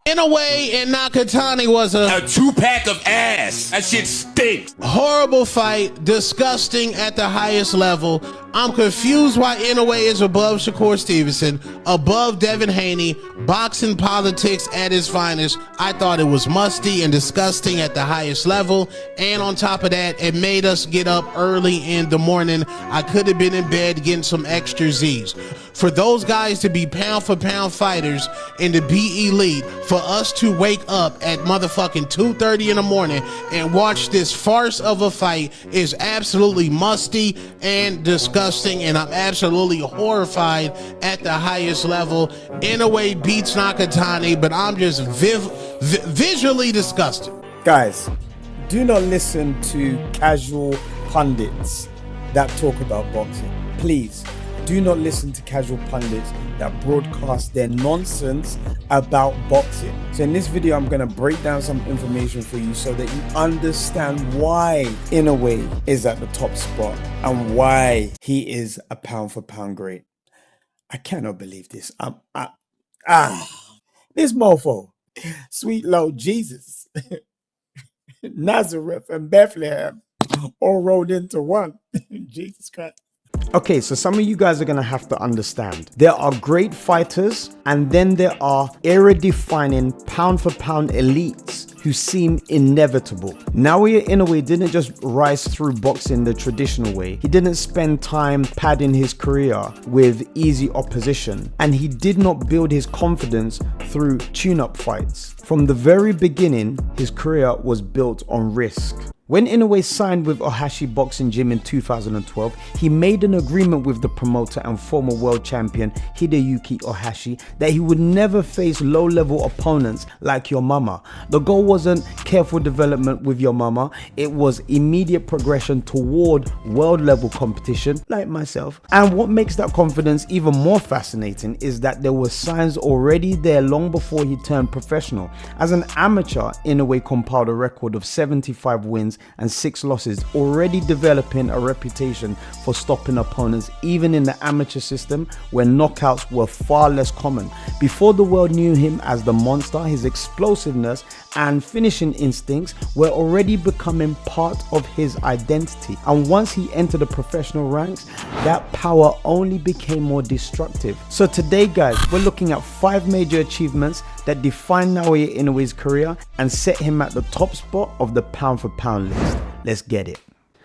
Inoue and Nakatani was a 2-pack of ass. That shit stinks. horrible fight, disgusting at the highest level. I'm confused why Inoue is above Shakur Stevenson, above Devin Haney. Boxing politics at its finest. I thought it was musty and disgusting at the highest level, and on top of that, it made us get up early in the morning. I could have been in bed getting some extra Z's. For those guys to be pound for pound fighters and to be elite, for us to wake up at motherfucking 2:30 in the morning and watch this farce of a fight is absolutely musty and disgusting, and I'm absolutely horrified at the highest level. Inoue beats Nakatani, but I'm just visually disgusted. Guys, do not listen to casual pundits that talk about boxing. Please, do not listen to casual pundits that broadcast their nonsense about boxing. So in this video, I'm going to break down some information for you so that you understand why Inoue is at the top spot and why he is a pound for pound great. I cannot believe this. This mofo, sweet Lord Jesus, Nazareth and Bethlehem all rolled into one. Jesus Christ. Okay, so some of you guys are going to have to understand. There are great fighters, and then there are era-defining pound-for-pound elites who seem inevitable. Naoya Inoue didn't just rise through boxing the traditional way. He didn't spend time padding his career with easy opposition, and he did not build his confidence through tune-up fights. From the very beginning, his career was built on risk. When Inoue signed with Ohashi Boxing Gym in 2012, he made an agreement with the promoter and former world champion Hideyuki Ohashi that he would never face low-level opponents like your mama. The goal wasn't careful development with your mama, it was immediate progression toward world-level competition like myself. And what makes that confidence even more fascinating is that there were signs already there long before he turned professional. As an amateur, Inoue compiled a record of 75 wins and 6 losses, already developing a reputation for stopping opponents even in the amateur system where knockouts were far less common. Before the world knew him as the monster, his explosiveness and finishing instincts were already becoming part of his identity. And once he entered the professional ranks, that power only became more destructive. So today, guys, we're looking at 5 major achievements that define Naoya Inoue's career and set him at the top spot of the pound for pound list. Let's get it.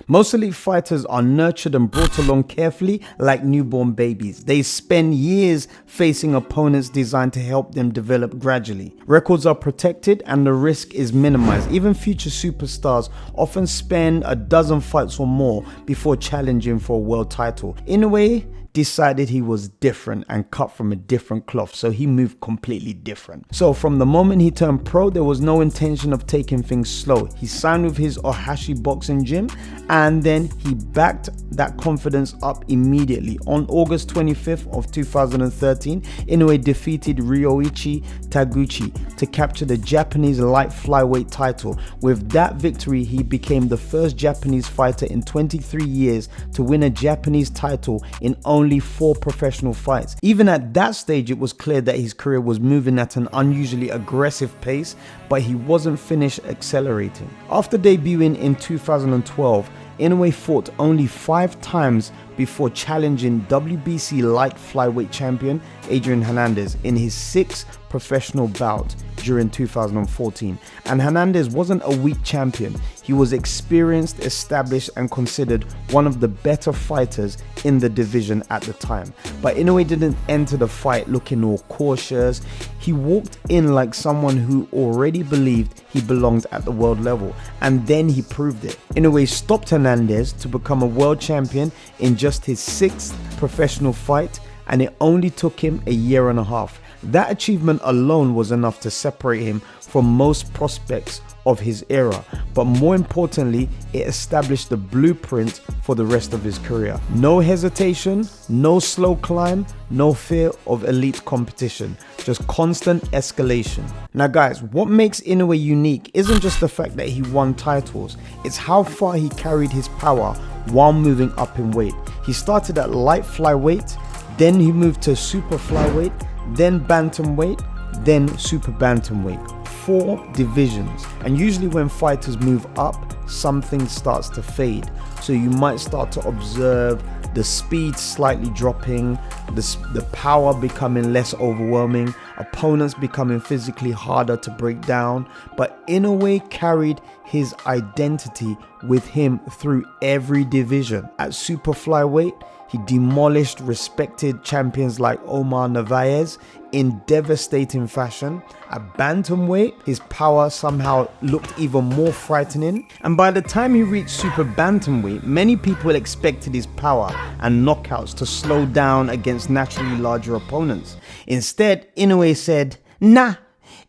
Most elite fighters are nurtured and brought along carefully like newborn babies. They spend years facing opponents designed to help them develop gradually. Records are protected and the risk is minimized. Even future superstars often spend a dozen fights or more before challenging for a world title. Inoue decided he was different and cut from a different cloth, so he moved completely different. So from the moment he turned pro, there was no intention of taking things slow. He signed with his Ohashi Boxing Gym, and then he backed that confidence up immediately. On August 25th of 2013, Inoue defeated Ryoichi Taguchi to capture the Japanese light flyweight title. With that victory, he became the first Japanese fighter in 23 years to win a Japanese title in only 4 professional fights. Even at that stage, it was clear that his career was moving at an unusually aggressive pace, but he wasn't finished accelerating. After debuting in 2012, Inoue fought only 5 times before challenging WBC light flyweight champion Adrian Hernandez in his 6th professional bout during 2014. And Hernandez wasn't a weak champion. He was experienced, established, and considered one of the better fighters in the division at the time. But Inoue didn't enter the fight looking all cautious. He walked in like someone who already believed he belonged at the world level, and then he proved it. Inoue stopped Hernandez to become a world champion in just his 6th professional fight, and it only took him a year and a half. That achievement alone was enough to separate him from most prospects of his era, but more importantly, it established the blueprint for the rest of his career. No hesitation, no slow climb, no fear of elite competition, just constant escalation. Now guys, what makes Inoue unique isn't just the fact that he won titles, it's how far he carried his power while moving up in weight. He started at light flyweight, then he moved to super flyweight, then bantamweight, then super bantamweight. 4 divisions, and usually when fighters move up, something starts to fade. So you might start to observe the speed slightly dropping, the power becoming less overwhelming, opponents becoming physically harder to break down. But Inoue carried his identity with him through every division. At super flyweight, he demolished respected champions like Omar Narvaez in devastating fashion. At bantamweight, his power somehow looked even more frightening. And by the time he reached super bantamweight, many people expected his power and knockouts to slow down against naturally larger opponents. Instead, Inoue said, "Nah,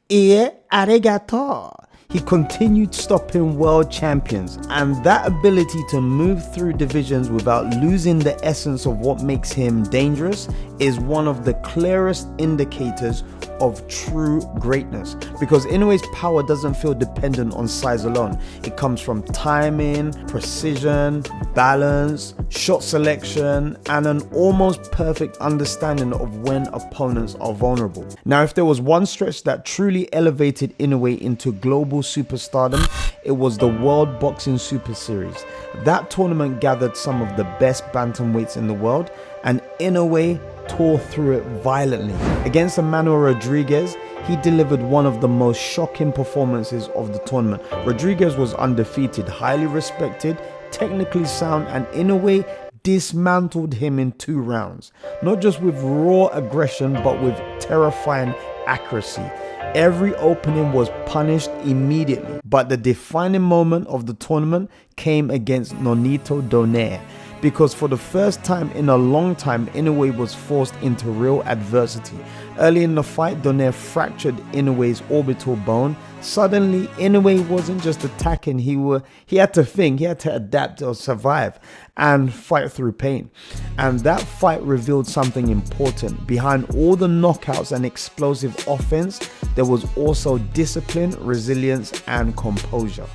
arigato." He continued stopping world champions, and that ability to move through divisions without losing the essence of what makes him dangerous is one of the clearest indicators of true greatness, because Inoue's power doesn't feel dependent on size alone. It comes from timing, precision, balance, shot selection, and an almost perfect understanding of when opponents are vulnerable. Now, if there was one stretch that truly elevated Inoue into global superstardom, it was the World Boxing Super Series. That tournament gathered some of the best bantamweights in the world, and Inoue tore through it violently. Against Emmanuel Rodriguez, he delivered one of the most shocking performances of the tournament. Rodriguez was undefeated, highly respected, technically sound, and Inoue dismantled him in 2 rounds. Not just with raw aggression, but with terrifying accuracy. Every opening was punished immediately, but the defining moment of the tournament came against Nonito Donaire, because for the first time in a long time, Inoue was forced into real adversity. Early in the fight, Donaire fractured Inoue's orbital bone. Suddenly, Inoue wasn't just attacking, he had to think, he had to adapt or survive and fight through pain. And that fight revealed something important. Behind all the knockouts and explosive offense, there was also discipline, resilience, and composure.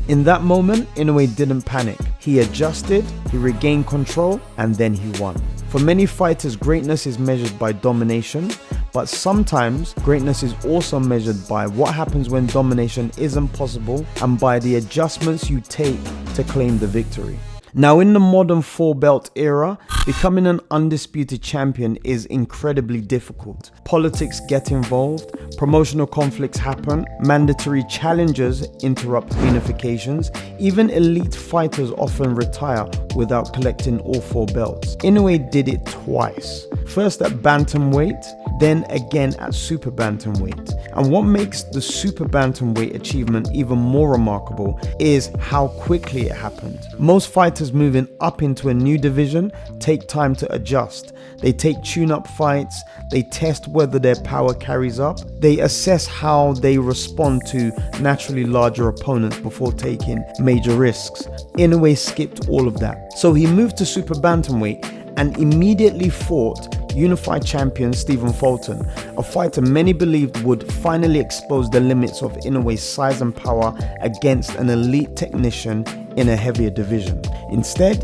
In that moment, Inoue didn't panic. He adjusted, he regained control, and then he won. For many fighters, greatness is measured by domination, but sometimes greatness is also measured by what happens when domination isn't possible and by the adjustments you take to claim the victory. Now, in the modern 4-belt era, becoming an undisputed champion is incredibly difficult. Politics get involved, promotional conflicts happen, mandatory challenges interrupt unifications, even elite fighters often retire without collecting all 4 belts. Inoue did it twice. First at bantamweight, then again at super bantamweight. And what makes the super bantamweight achievement even more remarkable is how quickly it happened. Most fighters moving up into a new division take time to adjust. They take tune-up fights, they test whether their power carries up, they assess how they respond to naturally larger opponents before taking major risks. Inoue skipped all of that. So he moved to super bantamweight and immediately fought unified champion Stephen Fulton, a fighter many believed would finally expose the limits of Inoue's size and power against an elite technician in a heavier division. Instead,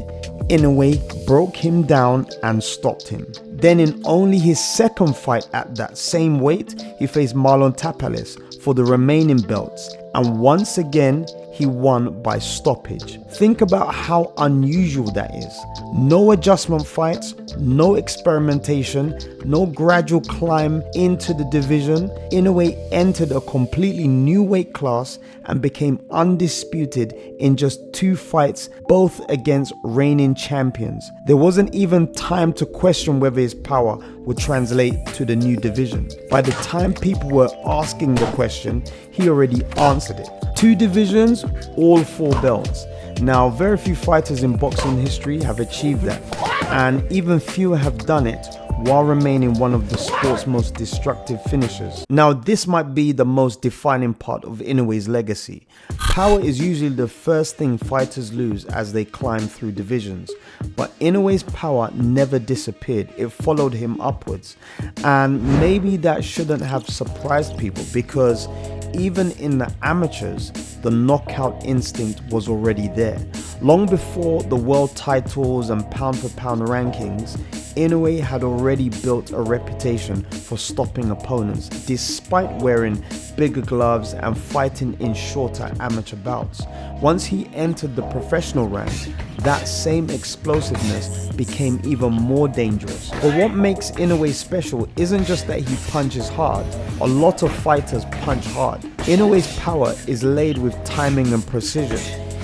Inoue broke him down and stopped him. Then in only his second fight at that same weight, he faced Marlon Tapales for the remaining belts, and once again, he won by stoppage. Think about how unusual that is. No adjustment fights, no experimentation, no gradual climb into the division. Inoue entered a completely new weight class and became undisputed in just 2 fights, both against reigning champions. There wasn't even time to question whether his power would translate to the new division. By the time people were asking the question, he already answered it. 2 divisions, all 4 belts. Now, very few fighters in boxing history have achieved that, and even fewer have done it while remaining one of the sport's most destructive finishers. Now, this might be the most defining part of Inoue's legacy. Power is usually the first thing fighters lose as they climb through divisions, but Inoue's power never disappeared. It followed him upwards, and maybe that shouldn't have surprised people, because even in the amateurs, the knockout instinct was already there. Long before the world titles and pound-for-pound rankings, Inoue had already built a reputation for stopping opponents despite wearing bigger gloves and fighting in shorter amateur bouts. Once he entered the professional ranks, that same explosiveness became even more dangerous. But what makes Inoue special isn't just that he punches hard. A lot of fighters punch hard. Inoue's power is laid with timing and precision.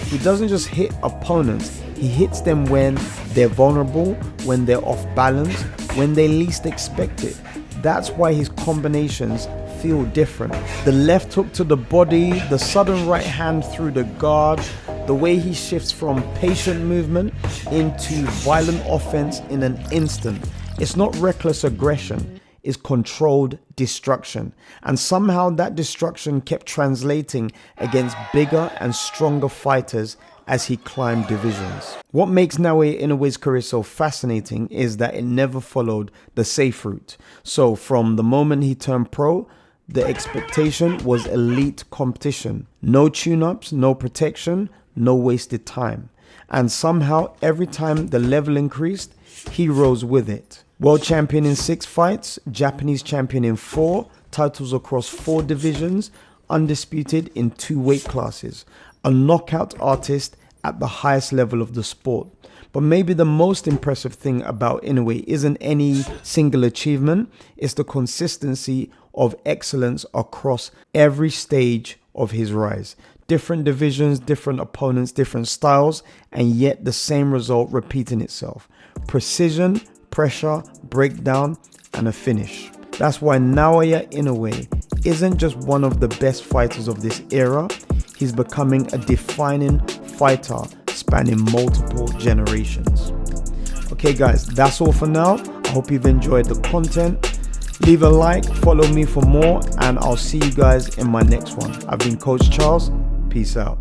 He doesn't just hit opponents, he hits them when they're vulnerable, when they're off balance, when they least expect it. That's why his combinations feel different. The left hook to the body, the sudden right hand through the guard, the way he shifts from patient movement into violent offense in an instant. It's not reckless aggression, it's controlled destruction. And somehow that destruction kept translating against bigger and stronger fighters as he climbed divisions. What makes Naoya Inoue's career so fascinating is that it never followed the safe route. So from the moment he turned pro, the expectation was elite competition. No tune-ups, no protection, no wasted time. And somehow every time the level increased, he rose with it. World champion in 6 fights, Japanese champion in 4, titles across 4 divisions, undisputed in 2 weight classes. A knockout artist at the highest level of the sport. But maybe the most impressive thing about Inoue isn't any single achievement, it's the consistency of excellence across every stage of his rise. Different divisions, different opponents, different styles, and yet the same result repeating itself. Precision, pressure, breakdown, and a finish. That's why Naoya Inoue isn't just one of the best fighters of this era, he's becoming a defining fighter spanning multiple generations. Okay guys, that's all for now. I hope you've enjoyed the content. Leave a like, follow me for more, and I'll see you guys in my next one. I've been Coach Charles. Peace out.